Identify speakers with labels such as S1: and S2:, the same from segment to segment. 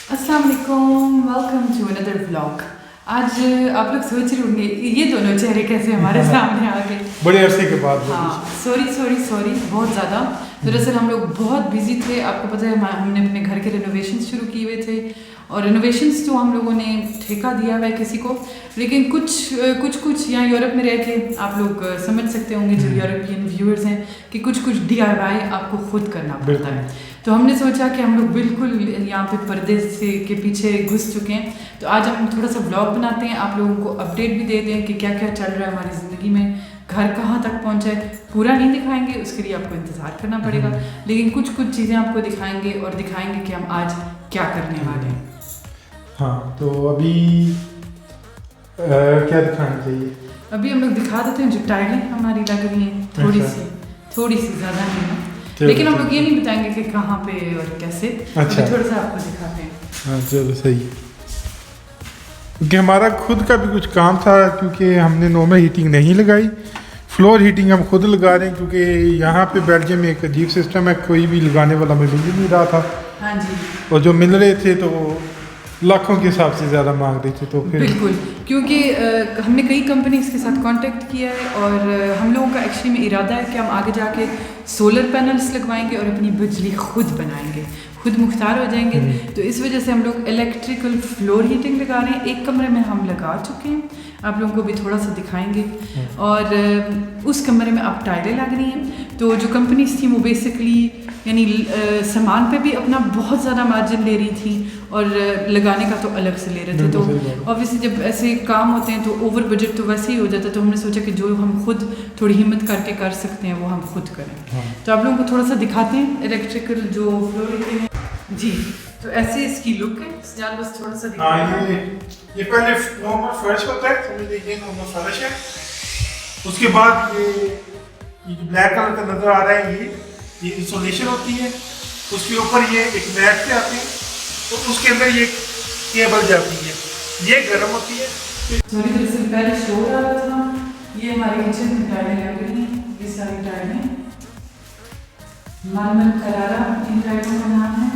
S1: अस्सलाम वालेकुम, welcome to another vlog. आज आप लोग सोच रहे होंगे ये दोनों चेहरे कैसे हमारे सामने आ गए।
S2: बड़े अरसे के बाद।
S1: हाँ, सॉरी बहुत ज़्यादा। दरअसल हम लोग बहुत बिजी थे, आपको पता है हमने अपने घर के रेनोवेशन शुरू किए हुए थे और रेनोवेशंस तो हम लोगों ने ठेका दिया हुआ है किसी को, लेकिन कुछ यहाँ यूरोप में रह के आप लोग समझ सकते होंगे जो यूरोपियन व्यूअर्स हैं कि कुछ DIY आपको खुद करना पड़ता है। तो हमने सोचा कि हम लोग बिल्कुल यहाँ पे पर्दे से के पीछे घुस चुके हैं, तो आज हम थोड़ा सा व्लॉग बनाते हैं, आप लोगों को अपडेट भी दे दें कि क्या क्या चल रहा है हमारी ज़िंदगी में, घर कहाँ तक पहुँचा है। पूरा नहीं दिखाएंगे, उसके लिए आपको इंतज़ार करना पड़ेगा, लेकिन कुछ चीज़ें आपको दिखाएंगे और दिखाएंगे कि हम आज क्या करने वाले हैं।
S2: हाँ, तो अभी क्या दिखाना चाहिए?
S1: अभी हम लोग दिखा देते हैं जो टाइलें हमारी लग रही हैं, थोड़ी सी ज़्यादा नहीं है, लेकिन हम लोग ये नहीं बताएंगे कि कहाँ पे और कैसे।
S2: अच्छा,
S1: थोड़ा सा आपको दिखाते हैं।
S2: हाँ चलो सही है, क्योंकि हमारा खुद का भी कुछ काम था, क्योंकि हमने नॉर्मल हीटिंग नहीं लगाई, फ्लोर हीटिंग हम खुद लगा रहे हैं, क्योंकि यहाँ पे बेल्जियम में एक अजीब सिस्टम है, कोई भी लगाने वाला हमें मिल नहीं रहा था।
S1: हाँ जी,
S2: और जो मिल रहे थे तो लाखों के हिसाब से ज़्यादा मांग रहे थे, तो फिर
S1: बिल्कुल, क्योंकि हमने कई कंपनीज के साथ कांटेक्ट किया है और हम लोगों का एक्चुअली में इरादा है कि हम आगे जाके सोलर पैनल्स लगवाएंगे और अपनी बिजली खुद बनाएंगे, खुद मुख्तार हो जाएंगे। तो इस वजह से हम लोग इलेक्ट्रिकल फ्लोर हीटिंग लगा रहे हैं। एक कमरे में हम लगा चुके हैं, आप लोगों को भी थोड़ा सा दिखाएंगे, और उस कमरे में अब टाइलें लग रही हैं। तो जो कंपनीज थी वो बेसिकली यानी सामान पे भी अपना बहुत ज़्यादा मार्जिन ले रही थी और लगाने का तो अलग से ले रहे थे। तो ऑब्वियसली जब ऐसे काम होते हैं तो ओवर बजट तो वैसे ही हो जाता है, तो हमने सोचा कि जो हम खुद थोड़ी हिम्मत करके कर सकते हैं वो हम खुद करें। तो आप लोगों को थोड़ा सा दिखाते हैं इलेक्ट्रिकल जो फ्लोर हीटिंग है जी। तो ऐसे इसकी लुक है, बस थोड़ा सा
S2: हाँ, ये पहले नॉर्मल फर्श होता है, समझ लीजिए नॉर्मल फर्श है। उसके बाद ये ब्लैक कलर का नजर आ रहा है, ये इंसुलेशन होती है। उसके ऊपर ये एक मैट से आते हैं, तो उसके अंदर ये केबल जाती है, ये गर्म होती है।
S1: थोड़ी देर से पहले शो आ रहा था, ये हमारे किचन में टाइलें लग रही हैं, ये सारी टाइलें मरमर करारा इन टाइलों का नाम है।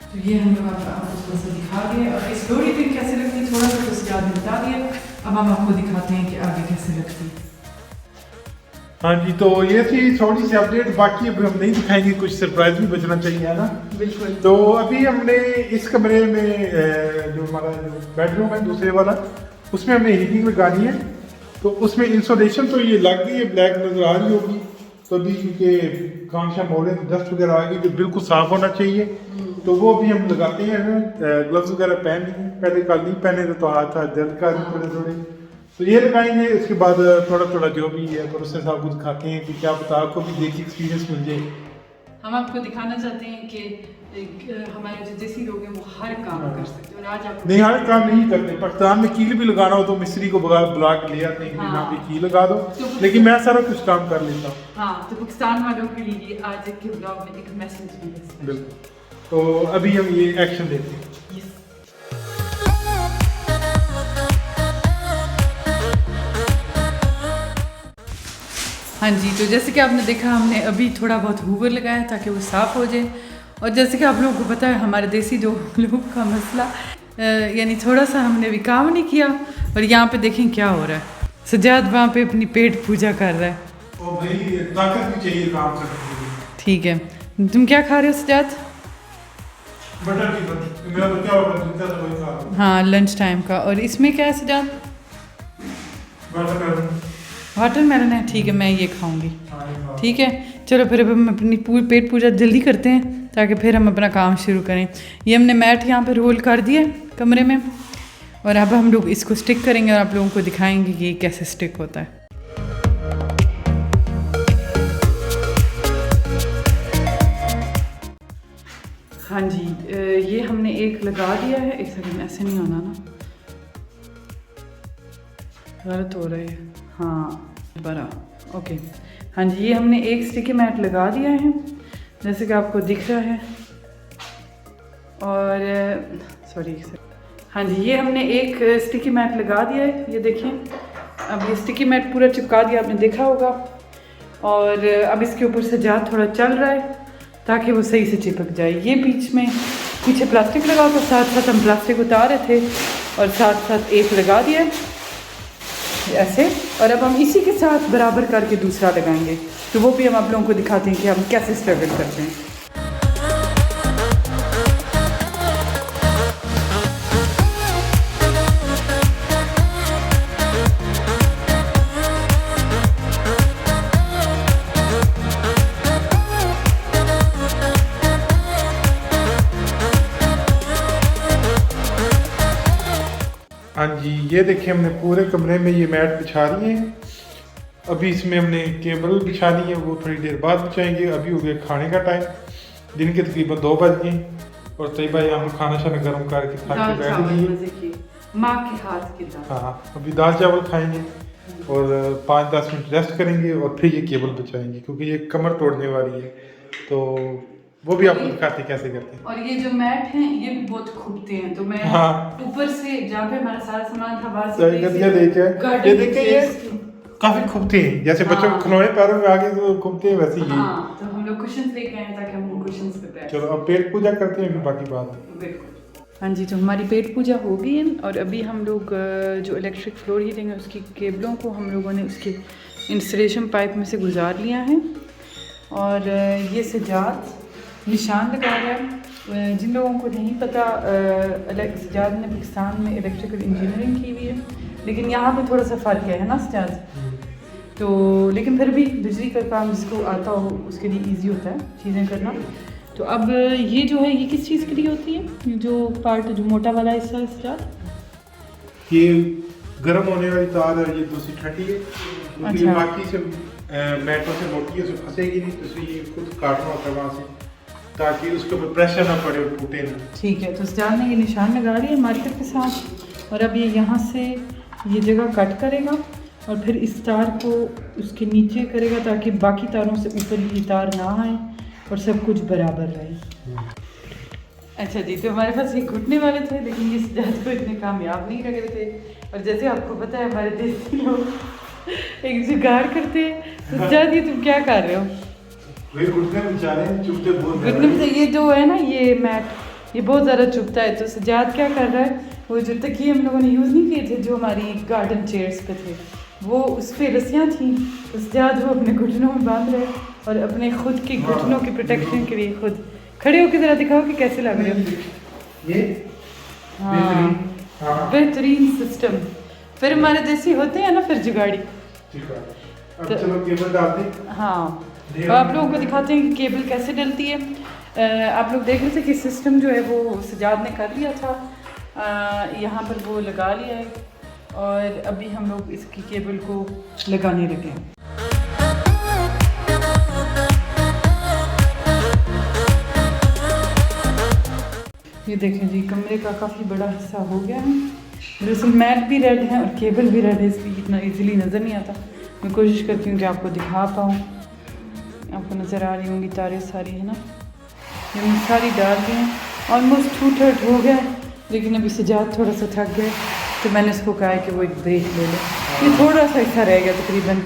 S1: तो ये हम लोग आपको थोड़ा सा दिखा दिए, और इस फ्लोर हीटिंग कैसे लगती है थोड़ा सा तो उसके बाद बता दिया। अब हम आपको दिखाते हैं कि आगे कैसे लगती है।
S2: हाँ जी, तो ये थी थोड़ी सी अपडेट, बाकी अभी हम नहीं दिखाएंगे, कुछ सरप्राइज भी बचना चाहिए, है ना?
S1: बिल्कुल।
S2: तो अभी हमने इस कमरे में जो हमारा जो बेडरूम है दूसरे वाला, उसमें हमने हीटिंग लगानी है। तो उसमें इंसुलेशन तो ये लग गई है, ब्लैक नजर आ रही होगी। तो अभी क्योंकि काम शाम हो रहे हैं, डस्ट वगैरह आ गई, जो बिल्कुल साफ होना चाहिए, तो वो भी हम लगाते हैं। ग्लव्स वगैरह पहन लिए, पहले कल नहीं पहने थे तो हाथ दर्द कर थोड़े, तो ये लगाएंगे। उसके बाद थोड़ा जो भी है प्रोसेस आपको दिखाते हैं कि क्या पता आपको भी देखिए एक्सपीरियंस मिल जाए।
S1: हम आपको दिखाना चाहते हैं कि हमारे जो देसी लोग हैं वो हर काम कर सकते हैं, और आज आपको
S2: नहीं, हर काम नहीं करते। पाकिस्तान में कील भी लगाना हो तो मिस्त्री को बुला के ले आते हैं, यहाँ पे कील लगा दो, लेकिन मैं सारा कुछ काम कर लेता हूँ।
S1: हाँ, तो पाकिस्तान वालों के लिए आज के ब्लॉग में एक मैसेज भी है।
S2: बिल्कुल, तो अभी हम ये एक्शन देते हैं।
S1: हाँ जी, तो जैसे कि आपने देखा हमने अभी थोड़ा बहुत हूवर लगाया ताकि वो साफ़ हो जाए, और जैसे कि आप लोगों को पता है हमारे देसी लोगों का मसला यानी थोड़ा सा हमने भी काम नहीं किया। और यहाँ पे देखें क्या हो रहा है, सजाद वहाँ पे अपनी पेट पूजा कर रहा है।
S2: ओ भाई, ताकत भी चाहिए काम करने के लिए।
S1: ठीक है, तुम क्या खा रहे हो सजाद?
S2: बटर की बनी, मेरा तो क्या होगा, दूसरा तो वही खा रहा हूँ।
S1: हाँ, लंच टाइम का। और इसमें क्या है सजाद? वाटरमेलन है, ठीक है, मैं ये खाऊंगी। ठीक है, चलो फिर अब हम अपनी पेट पूजा जल्दी करते हैं ताकि फिर हम अपना काम शुरू करें। ये हमने मैट यहाँ पे रोल कर दिया कमरे में, और अब हम लोग इसको स्टिक करेंगे और आप लोगों को दिखाएंगे कि ये कैसे स्टिक होता है। हाँ जी, ये हमने एक लगा दिया है। एक सेकंड, ऐसे नहीं होना ना, गलत हो रहा है। हाँ, बरा, ओके। हाँ जी, ये हमने एक स्टिकी मैट लगा दिया है जैसे कि आपको दिख रहा है। और सॉरी, हाँ जी, ये हमने एक स्टिकी मैट लगा दिया है, ये देखिए। अब ये स्टिकी मैट पूरा चिपका दिया, आपने देखा होगा। और अब इसके ऊपर सजाद थोड़ा चल रहा है, ताकि वो सही से चिपक जाए। ये बीच में पीछे प्लास्टिक लगा कर साथ साथ हम प्लास्टिक उतार रहे थे और साथ साथ एक लगा दिया ऐसे, और अब हम इसी के साथ बराबर करके दूसरा लगाएंगे। तो वो भी हम आप लोगों को दिखाते हैं कि हम कैसे स्ट्रगल करते हैं।
S2: हाँ जी, ये देखिए हमने पूरे कमरे में ये मैट बिछा दी है। अभी इसमें हमने केबल बिछा दी है, वो थोड़ी देर बाद बिछाएंगे। अभी हो गया खाने का टाइम, दिन के तकरीबन 2 बज गए और तय भाई हम खाना शाना गर्म करके खा के बैठ गए।
S1: माँ के हाथ की दाल।
S2: हाँ, अभी दाल चावल खाएंगे और 5-10 मिनट रेस्ट करेंगे और फिर ये केबल बिछाएंगे क्योंकि ये कमर तोड़ने वाली है। तो वो भी आपको दिखाते हैं कैसे करते हैं।
S1: और ये जो मैट हैं ये भी बहुत खूबते हैं, तो मैं ऊपर से जहाँ पे हमारा सारा सामान था बाहर से
S2: ये देखिए ये काफी खूबते हैं, जैसे बच्चों को खिलौने पैरों में आगे तो खूबते हैं वैसे ही।
S1: तो हम लोग कुशन्स लेके आए ताकि हम कुशन्स पे बैठ।
S2: चलो अब पेट पूजा करते हैं, फिर बाकी बात।
S1: बिल्कुल। हाँ जी, तो हमारी पेट पूजा हो गई है और अभी हम लोग जो इलेक्ट्रिक फ्लोर हीटिंग है उसकी केबलों को हम लोगों ने उसके इंस्टॉलेशन पाइप में से गुजार लिया है। और ये सजाद निशान लगा रहा है। जिन लोगों को नहीं पता, सजाद ने पाकिस्तान में इलेक्ट्रिकल इंजीनियरिंग की हुई है, लेकिन यहाँ पे थोड़ा सा फ़र्क है ना सजाद। तो लेकिन फिर भी बिजली का काम जिसको आता हो उसके लिए इजी होता है चीज़ें करना। तो अब ये जो है ये किस चीज़ के लिए होती है, जो पार्ट जो मोटा वाला हिस्सा है सजाद?
S2: ये गर्म होने वाली तार है, ये दूसरी ठंडी है क्योंकि बाकी से मैटों से मोटी है, उसमें फंसेगी नहीं, तो ये खुद काटना होता है वहाँ से ताकि उसके ऊपर प्रेशर ना पड़े और टूटे ना। ठीक
S1: है, तो सजाद ने ये निशान लगा लिया मार्कर के साथ और अब ये यहाँ से ये जगह कट करेगा और फिर इस तार को उसके नीचे करेगा ताकि बाकी तारों से ऊपर ये तार ना आए और सब कुछ बराबर रहे। अच्छा जी, तो हमारे पास ये घुटने वाले थे लेकिन ये सजाद को इतने कामयाब नहीं लग रहे थे। और जैसे आपको पता है हमारे देसी लोग एक जुगाड़ करते हैं, तो सजाद ये तुम क्या कर रहे हो? घुटने में ये जो है ना ये मैट ये बहुत ज़्यादा चुभता है। तो सजाद क्या कर रहा है, वो जो तकिए हम लोगों ने यूज़ नहीं किए थे जो हमारी गार्डन चेयर्स पे थे, वो उस पर रस्सियाँ थी, तो सजाद वो अपने घुटनों में बांध रहे और अपने खुद के घुटनों की प्रोटेक्शन के लिए खुद खड़े होकर ज़रा दिखाओ कि कैसे लग रहे हो।
S2: ये
S1: बेहतरीन सिस्टम। फिर हमारे देसी होते हैं ना फिर जुगाड़ी।
S2: अब चलो केबल डाल दें।
S1: हाँ, तो आप लोगों को दिखाते हैं कि केबल कैसे डलती है। आप लोग देख रहे थे कि सिस्टम जो है वो सजाद ने कर लिया था, यहाँ पर वो लगा लिया है और अभी हम लोग इसकी केबल को लगाने लगे हैं। ये देखें जी, कमरे का काफ़ी बड़ा हिस्सा हो गया है। दरअसल मैट भी रेड है और केबल भी रेड है, इसलिए इतना इजीली नज़र नहीं आता। मैं कोशिश करती हूँ कि आपको दिखा पाऊँ। आपको नज़र आ रही होंगी तारें सारी, है ना। ये मैंने सारी डाल दी हैं, ऑलमोस्ट 2/3 हो गया है, लेकिन अभी सजाद थोड़ा सा थक गए तो मैंने उसको कहा है कि वो एक ब्रेक ले ले। ये थोड़ा सा हिस्सा रह गया तकरीबन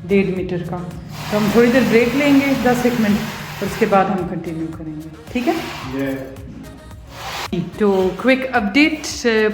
S1: 1.5 मीटर का, तो हम थोड़ी देर ब्रेक लेंगे 10-1 मिनट और उसके बाद हम कंटिन्यू करेंगे, ठीक है। तो क्विक अपडेट,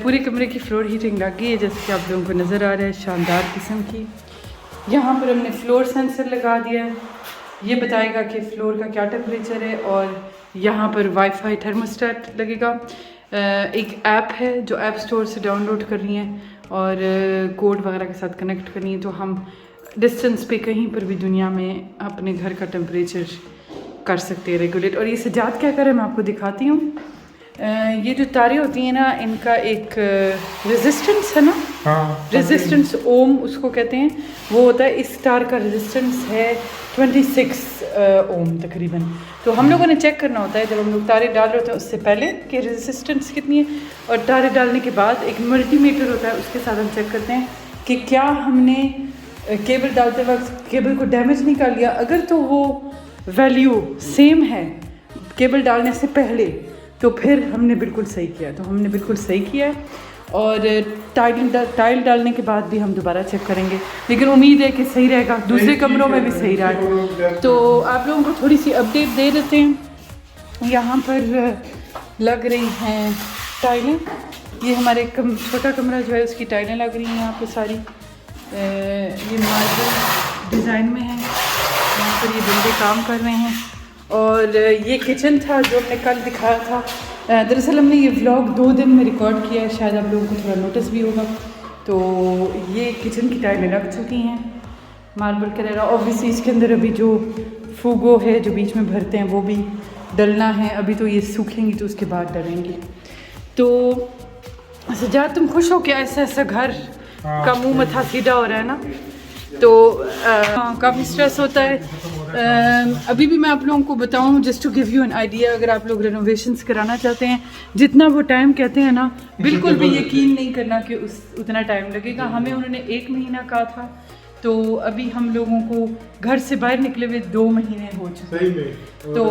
S1: पूरे कमरे की फ्लोर हीटिंग लग गई है जैसे कि आप लोगों को नज़र आ रहा है, शानदार किस्म की। यहाँ पर हमने फ्लोर सेंसर लगा दिया है, ये बताएगा कि फ्लोर का क्या टेम्परेचर है। और यहाँ पर वाईफाई थर्मोस्टेट लगेगा। एक ऐप है जो ऐप स्टोर से डाउनलोड करनी है और कोड वगैरह के साथ कनेक्ट करनी है, तो हम डिस्टेंस पे कहीं पर भी दुनिया में अपने घर का टेम्परेचर कर सकते हैं रेगुलेट। और ये सजाद क्या करे मैं आपको दिखाती हूँ। ये जो तारें होती हैं ना, इनका एक रेजिस्टेंस है ना, रेजिस्टेंस ओम उसको कहते हैं, वो होता है। इस तार का रेजिस्टेंस है 26 ओम तकरीबन। तो हम लोगों ने चेक करना होता है जब हम लोग तारे डाल रहे होते हैं उससे पहले कि रेजिस्टेंस कितनी है, और तारे डालने के बाद एक मल्टीमीटर होता है, उसके साथ हम चेक करते हैं कि क्या हमने केबल डालते वक्त केबल को डैमेज नहीं कर लिया। अगर तो वो वैल्यू सेम है केबल डालने से पहले, तो फिर हमने बिल्कुल सही किया। तो हमने बिल्कुल सही किया है। और टाइल डालने के बाद भी हम दोबारा चेक करेंगे, लेकिन उम्मीद है कि सही रहेगा, दूसरे कमरों में भी सही रहा है। तो आप लोगों को थोड़ी सी अपडेट दे देते हैं। यहाँ पर लग रही हैं टाइलें। ये हमारे छोटा कमरा जो है उसकी टाइलें लग रही हैं यहाँ पे सारी। ये मार्बल डिज़ाइन में है। यहाँ पर ये बंदे काम कर रहे हैं। और ये किचन था जो हमने कल दिखाया था। दरअसल हमने ये व्लॉग 2 दिन में रिकॉर्ड किया है, शायद आप लोगों को थोड़ा नोटिस भी होगा। तो ये किचन की टाइलें लग चुकी हैं, मार्बल करेरा। ऑब्वियसली इसके अंदर अभी जो फूगो है जो बीच में भरते हैं वो भी डलना है। अभी तो ये सूखेंगी तो उसके बाद डलेंगी। तो सजाद, तुम खुश हो क्या ऐसा ऐसा घर का मुंह मथा सीधा हो रहा है ना? तो काफ़ी स्ट्रेस होता है। अभी भी मैं आप लोगों को बताऊं, just to give you an idea, अगर आप लोग रेनोवेशंस कराना चाहते हैं, जितना वो टाइम कहते हैं ना, बिल्कुल भी यकीन नहीं करना कि उतना टाइम लगेगा। हमें उन्होंने 1 महीना कहा था, तो अभी हम लोगों को घर से बाहर निकले हुए 2 महीने हो चुके।
S2: सही में
S1: तो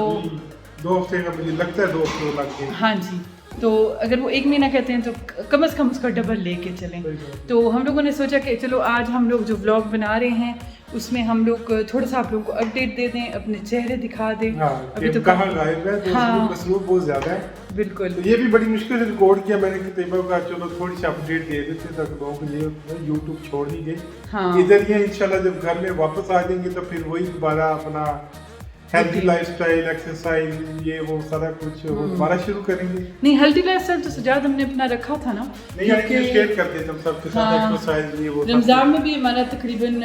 S2: 2 हफ्ते का मुझे लगता है, 2 हफ्ते लग गए।
S1: हाँ जी, तो अगर वो 1 महीना कहते हैं तो कम से कम उसका डबल लेके चलें। तो हम लोगों ने सोचा कि चलो आज हम लोग जो व्लॉग बना रहे हैं उसमें हम लोग थोड़ा सा आप लोगों को अपडेट दे दें, अपने चेहरे दिखा दें।
S2: हाँ, अभी तो कहाँ गायब है, तो
S1: हाँ,
S2: मसरूफ बहुत ज़्यादा है।
S1: बिल्कुल।
S2: तो ये भी बड़ी मुश्किल से रिकॉर्ड किया मैंने कि तैयबा का, चलो थोड़ी सी अपडेट दे देते तक लोगों को। ये यूट्यूब छोड़ ही गए।
S1: हाँ।
S2: इधर ही इंशाल्लाह जब घर में वापस आ जाएंगे तो फिर वही दोबारा अपना हेल्थी लाइफस्टाइल, एक्सरसाइज, ये वो सारा कुछ वो दोबारा शुरू करेंगे।
S1: नहीं, हेल्थी लाइफस्टाइल तो सजाद हमने अपना रखा था ना,
S2: नहीं यानी शेयर करते थे हम सबके साथ एक्सरसाइज, ये वो।
S1: रमजान में भी हमारा तकरीबन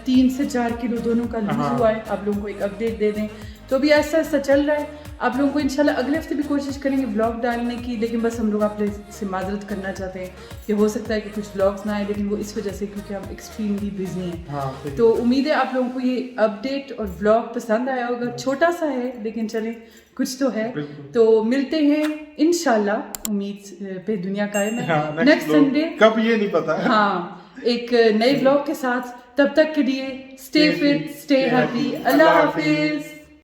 S1: 3 से 4 किलो दोनों का लूज हुआ है। आप लोगों को एक अपडेट दे दें। तो अभी ऐसा ऐसा चल रहा है। आप लोगों को इंशाल्लाह अगले हफ्ते भी कोशिश करेंगे ब्लॉग डालने की, लेकिन बस हम लोग आप से माजरत करना चाहते हैं कि हो सकता है कि कुछ ब्लॉग्स ना आए, लेकिन वो इस वजह से क्योंकि हम एक्सट्रीमली बिजी हैं।
S2: हाँ,
S1: तो उम्मीद है आप लोगों को ये अपडेट और व्लॉग पसंद आया होगा। छोटा सा है लेकिन चले कुछ तो है। तो मिलते हैं इंशाल्लाह, उम्मीद पे दुनिया कायम है। नेक्स्ट संडे
S2: कब ये नहीं पता।
S1: हाँ, एक नए व्लॉग के साथ। तब तक के लिए स्टे फिट, स्टे हैप्पी। अल्लाह हाफिज।